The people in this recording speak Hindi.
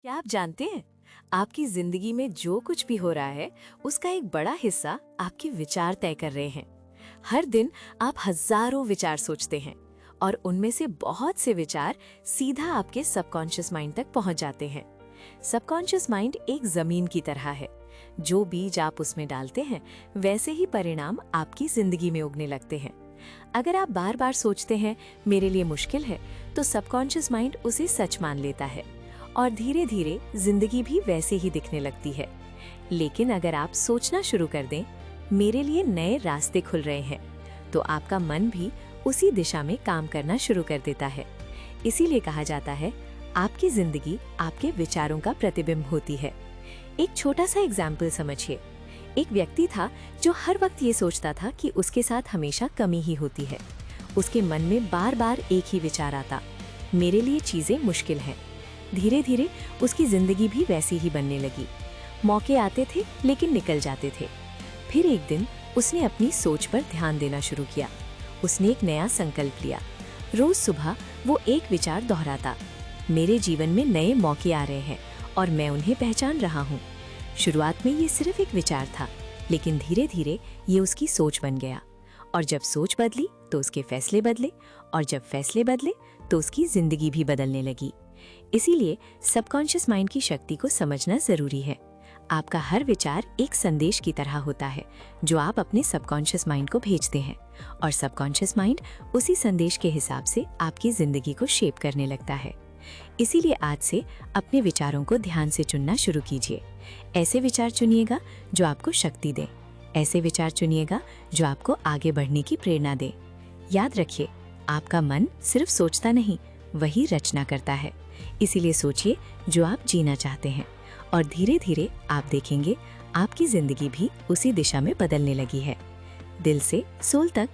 क्या आप जानते हैं, आपकी जिंदगी में जो कुछ भी हो रहा है उसका एक बड़ा हिस्सा आपके विचार तय कर रहे हैं। हर दिन आप हजारों विचार सोचते हैं और उनमें से बहुत से विचार सीधा आपके सबकॉन्शियस माइंड तक पहुंच जाते हैं। सबकॉन्शियस माइंड एक जमीन की तरह है। जो बीज आप उसमें डालते हैं वैसे ही परिणाम आपकी जिंदगी में उगने लगते हैं। अगर आप बार बार सोचते हैं मेरे लिए मुश्किल है, तो सबकॉन्शियस माइंड उसे सच मान लेता है और धीरे धीरे जिंदगी भी वैसे ही दिखने लगती है। लेकिन अगर आप सोचना शुरू कर दें मेरे लिए नए रास्ते खुल रहे हैं, तो आपका मन भी उसी दिशा में काम करना शुरू कर देता है। इसीलिए कहा जाता है आपकी जिंदगी आपके विचारों का प्रतिबिंब होती है। एक छोटा सा एग्जाम्पल समझिए। एक व्यक्ति था जो हर वक्त ये सोचता था कि उसके साथ हमेशा कमी ही होती है। उसके मन में बार बार एक ही विचार आता, मेरे लिए चीजें मुश्किल हैं। धीरे धीरे उसकी जिंदगी भी वैसी ही बनने लगी। मौके आते थे लेकिन निकल जाते थे। फिर एक दिन उसने अपनी सोच पर ध्यान देना शुरू किया। उसने एक नया संकल्प लिया। रोज सुबह वो एक विचार दोहराता, मेरे जीवन में नए मौके आ रहे हैं और मैं उन्हें पहचान रहा हूँ। शुरुआत में ये सिर्फ एक विचार था, लेकिन धीरे धीरे ये उसकी सोच बन गया। और जब सोच बदली तो उसके फैसले बदले, और जब फैसले बदले तो उसकी जिंदगी भी बदलने लगी। इसीलिए सबकॉन्शियस माइंड की शक्ति को समझना जरूरी है। आपका हर विचार एक संदेश की तरह होता है जो आप अपने सबकॉन्शियस माइंड को भेजते हैं, और सबकॉन्शियस माइंड उसी संदेश के हिसाब से आपकी जिंदगी को शेप करने लगता है। इसीलिए आज से अपने विचारों को ध्यान से चुनना शुरू कीजिए। ऐसे विचार चुनिएगा जो आपको शक्ति दें। ऐसे विचार चुनिएगा जो आपको आगे बढ़ने की प्रेरणा दे। याद रखिए, आपका मन सिर्फ सोचता नहीं, वही रचना करता है। इसीलिए सोचिए जो आप जीना चाहते हैं, और धीरे धीरे आप देखेंगे आपकी जिंदगी भी उसी दिशा में बदलने लगी है। दिल से सोल तक।